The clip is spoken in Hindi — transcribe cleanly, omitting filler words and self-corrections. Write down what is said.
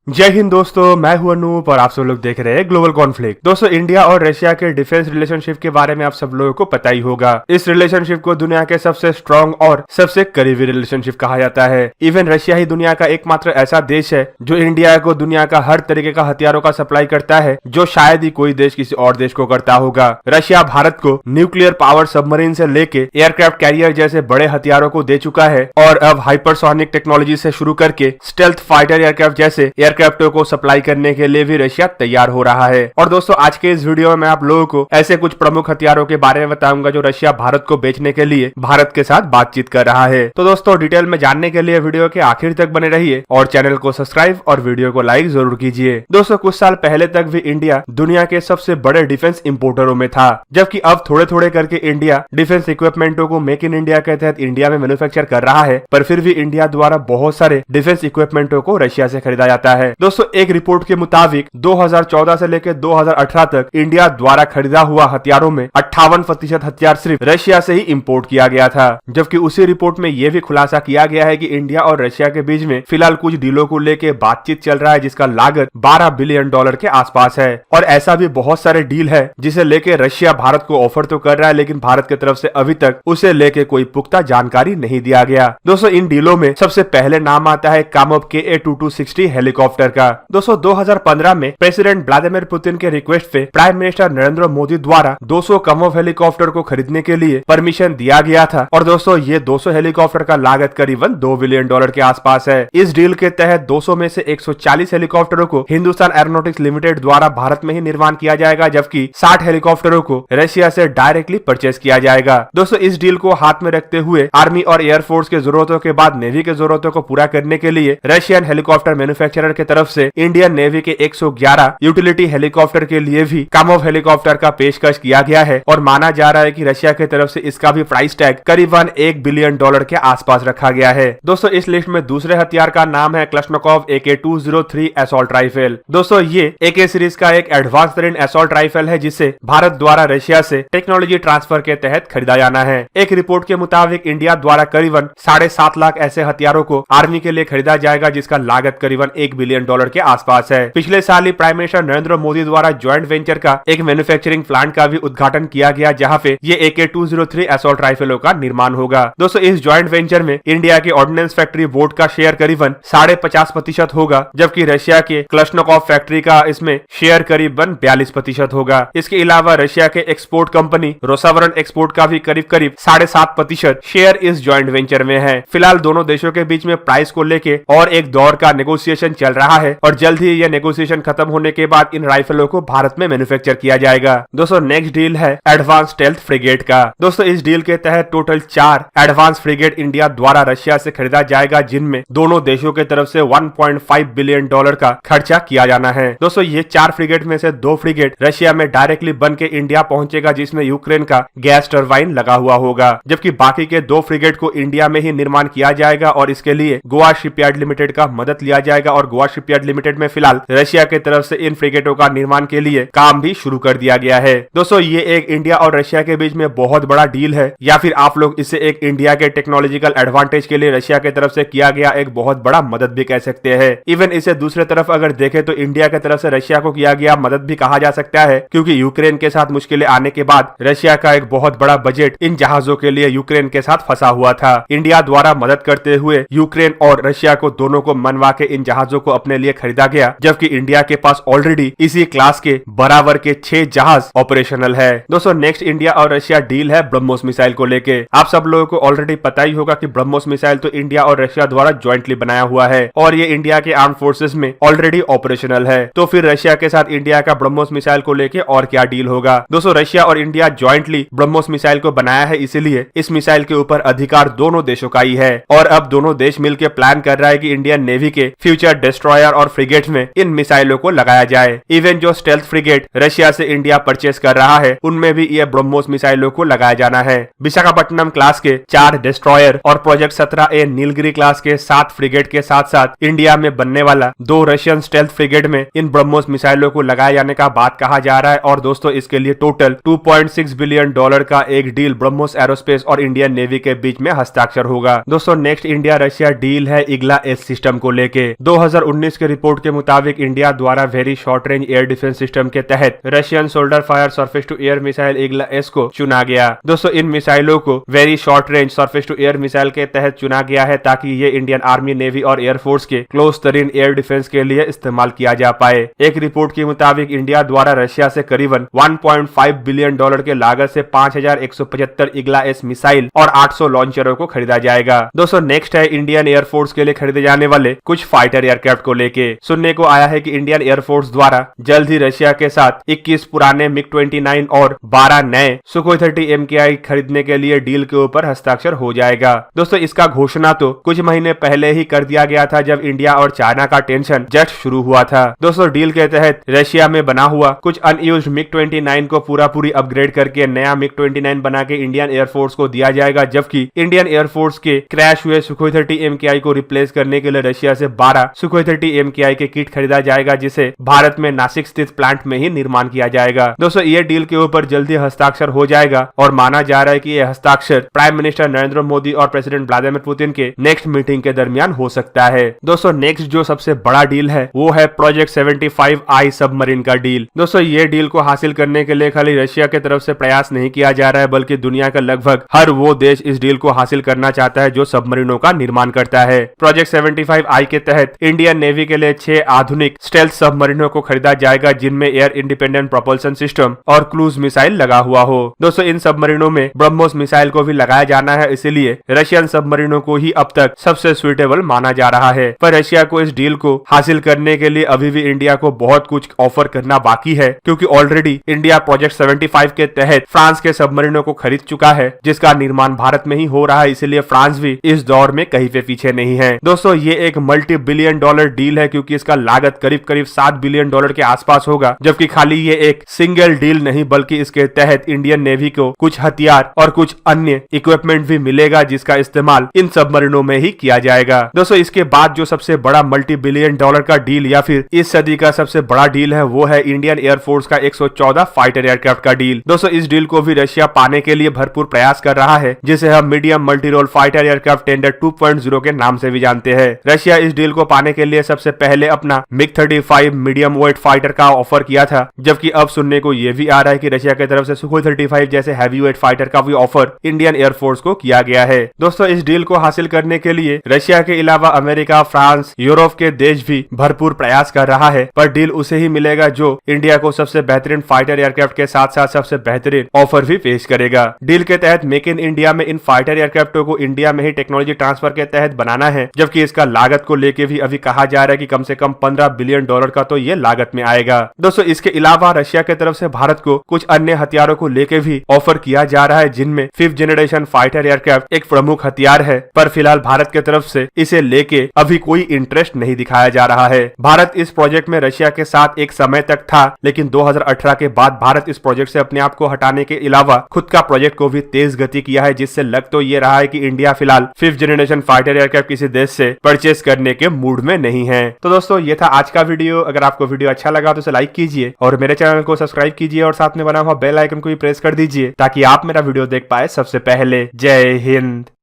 जय हिंद दोस्तों, मैं हूं अनूप और आप सब लोग देख रहे हैं ग्लोबल कॉन्फ्लिक्ट। दोस्तों, इंडिया और रशिया के डिफेंस रिलेशनशिप के बारे में आप सब लोगों को पता ही होगा। इस रिलेशनशिप को दुनिया के सबसे स्ट्रॉन्ग और सबसे करीबी रिलेशनशिप कहा जाता है। इवन रशिया ही दुनिया का एकमात्र ऐसा देश है जो इंडिया को दुनिया का हर तरीके का हथियारों का सप्लाई करता है, जो शायद ही कोई देश किसी और देश को करता होगा। रशिया भारत को न्यूक्लियर पावर सबमरीन से लेके एयरक्राफ्ट कैरियर जैसे बड़े हथियारों को दे चुका है और अब हाइपरसोनिक टेक्नोलॉजी से शुरू करके स्टेल्थ फाइटर एयरक्राफ्ट जैसे एयरक्राफ्टों को सप्लाई करने के लिए भी रशिया तैयार हो रहा है। और दोस्तों, आज के इस वीडियो में मैं आप लोगों को ऐसे कुछ प्रमुख हथियारों के बारे में बताऊंगा जो रशिया भारत को बेचने के लिए भारत के साथ बातचीत कर रहा है। तो दोस्तों, डिटेल में जानने के लिए वीडियो के आखिर तक बने रहिए और चैनल को सब्सक्राइब और वीडियो को लाइक जरूर कीजिए। दोस्तों, कुछ साल पहले तक भी इंडिया दुनिया के सबसे बड़े डिफेंस इंपोर्टरों में था, जबकि अब थोड़े थोड़े करके इंडिया डिफेंस इक्विपमेंटों को मेक इन इंडिया के तहत इंडिया में मैन्युफैक्चर कर रहा है। पर फिर भी इंडिया द्वारा बहुत सारे डिफेंस इक्विपमेंटों को रशिया से खरीदा जाता है। दोस्तों, एक रिपोर्ट के मुताबिक 2014 से लेकर 2018 तक इंडिया द्वारा खरीदा हुआ हथियारों में 58% हथियार सिर्फ रशिया से ही इंपोर्ट किया गया था। जबकि उसी रिपोर्ट में यह भी खुलासा किया गया है कि इंडिया और रशिया के बीच में फिलहाल कुछ डीलों को लेकर बातचीत चल रहा है, जिसका लागत $12 बिलियन के आसपास है। और ऐसा भी बहुत सारे डील है जिसे लेके रशिया भारत को ऑफर तो कर रहा है, लेकिन भारत की तरफ से अभी तक उसे लेके कोई पुख्ता जानकारी नहीं दिया गया। दोस्तों, इन डीलों में सबसे पहले नाम आता है कामोव KA-2260 हेलीकॉप्टर का। दोस्तों, 2015 में प्रेसिडेंट व्लादिमीर पुतिन के रिक्वेस्ट पे प्राइम मिनिस्टर नरेंद्र मोदी द्वारा 200 कामोव हेलीकॉप्टर को खरीदने के लिए परमिशन दिया गया था। और दोस्तों, ये 200 हेलीकॉप्टर का लागत करीबन $2 बिलियन के आसपास है। इस डील के तहत 200 में से 140 हेलीकॉप्टरों को हिंदुस्तान एरोनॉटिक्स लिमिटेड द्वारा भारत में ही निर्माण किया जाएगा, जबकि 60 हेलीकॉप्टरों को रशिया से डायरेक्टली परचेज किया जाएगा। दोस्तों, इस डील को हाथ में रखते हुए आर्मी और एयरफोर्स के जरूरतों के बाद नेवी के जरूरतों को पूरा करने के लिए रशियन हेलीकॉप्टर मैन्युफैक्चरर की तरफ से इंडियन नेवी के 111 यूटिलिटी हेलीकॉप्टर के लिए भी कामोव हेलीकॉप्टर का पेशकश किया गया है। और माना जा रहा है कि रशिया की तरफ से इसका भी प्राइस टैग करीबन $1 बिलियन के आसपास रखा गया है। दोस्तों, इस लिस्ट में दूसरे हथियार का नाम है क्लश्नकोव AK-203 असॉल्ट राइफल। दोस्तों, ये AK सीरीज का एक एडवांस तरीन असॉल्ट राइफल है जिसे भारत द्वारा रशिया से टेक्नोलॉजी ट्रांसफर के तहत खरीदा जाना है। एक रिपोर्ट के मुताबिक इंडिया द्वारा करीबन 7.5 लाख ऐसे हथियारों को आर्मी के लिए खरीदा जाएगा, जिसका लागत करीबन $1 बिलियन के आसपास है। पिछले साल ही प्राइम मिनिस्टर नरेंद्र मोदी द्वारा ज्वाइंट वेंचर का एक मैन्युफैक्चरिंग प्लांट का भी उद्घाटन किया गया, जहां पे ये AK-203 असॉल्ट राइफलों का निर्माण होगा। दोस्तों, इस ज्वाइंट वेंचर में इंडिया के ऑर्डिनेंस फैक्ट्री बोर्ड का शेयर करीबन 50.5% होगा, जबकि रशिया के क्लश्नकोव फैक्ट्री का इसमें शेयर करीबन 42% होगा। इसके अलावा रशिया के एक्सपोर्ट कंपनी रोसावरन एक्सपोर्ट का भी करीब 7.5% शेयर इस ज्वाइंट वेंचर में है। फिलहाल दोनों देशों के बीच में प्राइस को लेके और एक दौर का नेगोशिएशन चल रहा है और जल्द ही यह नेगोशिएशन खत्म होने के बाद इन राइफलों को भारत में मैन्युफैक्चर किया जाएगा। दोस्तों, नेक्स्ट डील है एडवांस स्टेल्थ फ्रिगेट का। दोस्तों, इस डील के तहत टोटल 4 एडवांस फ्रिगेट इंडिया द्वारा रशिया से खरीदा जाएगा, जिनमें दोनों देशों की तरफ से $1.5 बिलियन का खर्चा किया जाना है। दोस्तों, ये 4 फ्रिगेट में से 2 फ्रिगेट रशिया में डायरेक्टली बन के इंडिया पहुंचेगा, जिसमें यूक्रेन का गैस टरबाइन लगा हुआ होगा, जबकि बाकी के 2 फ्रिगेट को इंडिया में ही निर्माण किया जाएगा और इसके लिए गोवा शिपयार्ड लिमिटेड का मदद लिया जाएगा। और गोवा शिपयार्ड लिमिटेड में फिलहाल रशिया की तरफ से इन फ्रिगेटों का निर्माण के लिए काम भी शुरू कर दिया गया है। दोस्तों, ये एक इंडिया और रशिया के बीच में बहुत बड़ा डील है, या फिर आप लोग इसे एक इंडिया के टेक्नोलॉजिकल एडवांटेज के लिए रशिया की तरफ से किया गया एक बहुत बड़ा मदद भी कह सकते हैं। इवन इसे दूसरे तरफ अगर देखें तो इंडिया की तरफ से रशिया को किया गया मदद भी कहा जा सकता है, क्योंकि यूक्रेन के साथ मुश्किलें आने के बाद रशिया का एक बहुत बड़ा बजट इन जहाजों के लिए यूक्रेन के साथ फंसा हुआ था। इंडिया द्वारा मदद करते हुए यूक्रेन और रशिया को दोनों को मनवा के इन जहाजों को अपने लिए खरीदा गया, जबकि इंडिया के पास ऑलरेडी इसी क्लास के बराबर के 6 जहाज ऑपरेशनल है। दोस्तों, नेक्स्ट इंडिया और रशिया डील है ब्रह्मोस मिसाइल को लेके। आप सब लोगों को ऑलरेडी पता ही होगा कि ब्रह्मोस मिसाइल तो इंडिया और रशिया द्वारा ज्वाइंटली बनाया हुआ है और ये इंडिया के आर्म फोर्सेस में ऑलरेडी ऑपरेशनल है। तो फिर रशिया के साथ इंडिया का ब्रह्मोस मिसाइल को लेके और क्या डील होगा। दोस्तों, रशिया और इंडिया ज्वाइंटली ब्रह्मोस मिसाइल को बनाया है, इसलिए इस मिसाइल के ऊपर अधिकार दोनों देशों का ही है। और अब दोनों देश मिलकर प्लान कर रहा है कि इंडियन नेवी के फ्यूचर डिस्ट्रॉयर और फ्रिगेट में इन मिसाइलों को लगाया जाए। इवन जो स्टेल्थ फ्रिगेट रशिया से इंडिया परचेस कर रहा है, उनमें भी ये ब्रह्मोस मिसाइलों को लगाया जाना है। विशाखापट्टनम क्लास के 4 डिस्ट्रॉयर और प्रोजेक्ट 17A नीलगिरी क्लास के 7 फ्रिगेट के साथ साथ इंडिया में बनने वाला 2 रशियन स्टेल्थ फ्रिगेट में इन ब्रह्मोस मिसाइलों को लगाए जाने का बात कहा जा रहा है। और दोस्तों, इसके लिए टोटल $2.6 बिलियन का एक डील ब्रह्मोस एरोस्पेस और इंडियन नेवी के बीच में हस्ताक्षर होगा। दोस्तों, नेक्स्ट इंडिया रशिया डील है इग्ला एस सिस्टम को लेके। 2019 2019 के रिपोर्ट के मुताबिक इंडिया द्वारा very short range air defence system के तहत Russian shoulder fire surface to air missile Igla S को चुना गया। दोस्तों इन मिसाइलों को very short range surface to air missile के तहत चुना गया है ताकि ये इंडियन आर्मी, नेवी और एयरफोर्स के क्लोज तरीन एयर डिफेंस के लिए इस्तेमाल किया जा पाए। एक रिपोर्ट के मुताबिक इंडिया द्वारा रशिया से करीबन 1.5 बिलियन डॉलर के लागत से 5175 ईगल एस मिसाइल और 800 लॉन्चरों को खरीदा जाएगा। दोस्तों नेक्स्ट है इंडियन एयरफोर्स के लिए खरीदे जाने वाले कुछ फाइटर एयरक्राफ्ट को लेके। सुनने को आया है कि इंडियन एयरफोर्स द्वारा जल्द ही रशिया के साथ 21 पुराने MiG-29 और 12 नए सुखोई 30 MKI खरीदने के लिए डील के ऊपर हस्ताक्षर हो जाएगा। दोस्तों इसका घोषणा तो कुछ महीने पहले ही कर दिया गया था जब इंडिया और चाइना का टेंशन जस्ट शुरू हुआ था। दोस्तों डील के तहत रशिया में बना हुआ कुछ अनयूज्ड MiG-29 को पूरी अपग्रेड करके नया MiG-29 बना के इंडियन एयरफोर्स को दिया जाएगा, जबकि इंडियन एयरफोर्स के क्रैश हुए सुखोई 30 MKI को रिप्लेस करने के लिए रशिया से 12 सुखोई 30 MKI के किट खरीदा जाएगा, जिसे भारत में नासिक स्थित प्लांट में ही निर्माण किया जाएगा। दोस्तों ये डील के ऊपर जल्दी हस्ताक्षर हो जाएगा और माना जा रहा है कि यह हस्ताक्षर प्राइम मिनिस्टर नरेंद्र मोदी और प्रेसिडेंट व्लादिमीर पुतिन के नेक्स्ट मीटिंग के दरमियान हो सकता है। दोस्तों नेक्स्ट जो सबसे बड़ा डील है वो है प्रोजेक्ट 75I सबमरीन का डील। दोस्तों ये डील को हासिल करने के लिए खाली रशिया की तरफ से प्रयास नहीं किया जा रहा है, बल्कि दुनिया का लगभग हर वो देश इस डील को हासिल करना चाहता है जो सबमरीनों का निर्माण करता है। प्रोजेक्ट 75I के तहत इंडियन नेवी के लिए 6 आधुनिक स्टेल्थ सबमरीनों को खरीदा जाएगा, जिनमें एयर इंडिपेंडेंट प्रोपल्सन सिस्टम और क्रूज मिसाइल लगा हुआ हो। दोस्तों इन सबमरीनों में ब्रह्मोस मिसाइल को भी लगाया जाना है, इसलिए रशियन सबमरीनों को ही अब तक सबसे सुइटेबल माना जा रहा है। पर रशिया को इस डील को हासिल करने के लिए अभी भी इंडिया को बहुत कुछ ऑफर करना बाकी है, क्योंकि ऑलरेडी इंडिया प्रोजेक्ट 75 के तहत फ्रांस के सबमरीनों को खरीद चुका है, जिसका निर्माण भारत में ही हो रहा है, इसलिए फ्रांस भी इस दौर में कहीं पे पीछे नहीं है। दोस्तों ये एक मल्टी बिलियन डॉलर डील है, क्योंकि इसका लागत करीब 7 बिलियन डॉलर के आसपास होगा, जबकि खाली ये एक सिंगल डील नहीं बल्कि इसके तहत इंडियन नेवी को कुछ हथियार और कुछ अन्य इक्विपमेंट भी मिलेगा, जिसका इस्तेमाल इन सबमरीनों में ही किया जाएगा। दोस्तों इसके बाद जो सबसे बड़ा मल्टी बिलियन डॉलर का डील या फिर इस सदी का सबसे बड़ा डील है वो है इंडियन एयरफोर्स का 114 फाइटर एयरक्राफ्ट का डील। दोस्तों इस डील को भी रशिया पाने के लिए भरपूर प्रयास कर रहा है, जिसे हम medium multi role fighter aircraft tender 2.0 के नाम से भी जानते हैं। रशिया इस डील को पाने के लिए सबसे पहले अपना MiG-35 मीडियम वेट फाइटर का ऑफर किया था, जबकि अब सुनने को यह भी आ रहा है कि रशिया की तरफ से सुखोई 35 जैसे हैवी वेट फाइटर का भी ऑफर इंडियन एयरफोर्स को किया गया है। दोस्तों इस डील को हासिल करने के लिए रशिया के अलावा अमेरिका, फ्रांस, यूरोप के देश भी भरपूर प्रयास कर रहा है, पर डील उसे ही मिलेगा जो इंडिया को सबसे बेहतरीन फाइटर एयरक्राफ्ट के साथ साथ सबसे बेहतरीन ऑफर भी पेश करेगा। डील के तहत मेक इन इंडिया में इन फाइटर एयरक्राफ्टों को इंडिया में ही टेक्नोलॉजी ट्रांसफर के तहत बनाना है, जबकि इसका लागत को लेके भी अभी कहा जा रहा है कि कम से कम 15 बिलियन डॉलर का तो ये लागत में आएगा। दोस्तों इसके अलावा रशिया की तरफ से भारत को कुछ अन्य हथियारों को लेके भी ऑफर किया जा रहा है, जिनमें 5th जनरेशन फाइटर एयरक्राफ्ट एक प्रमुख हथियार है, पर फिलहाल भारत की तरफ से इसे लेके अभी कोई इंटरेस्ट नहीं दिखाया जा रहा है। भारत इस प्रोजेक्ट में रशिया के साथ एक समय तक था, लेकिन 2018 के बाद भारत इस प्रोजेक्ट से अपने आप को हटाने के अलावा खुद का प्रोजेक्ट को भी तेज गति किया है, जिससे लग तो ये रहा है कि इंडिया फिलहाल 5th जनरेशन फाइटर एयरक्राफ्ट किसी देश से परचेस करने के मूड में नहीं है। तो दोस्तों ये था आज का वीडियो। अगर आपको वीडियो अच्छा लगा तो इसे लाइक कीजिए और मेरे चैनल को सब्सक्राइब कीजिए और साथ में बना हुआ बेल आइकन को भी प्रेस कर दीजिए, ताकि आप मेरा वीडियो देख पाए सबसे पहले। जय हिंद।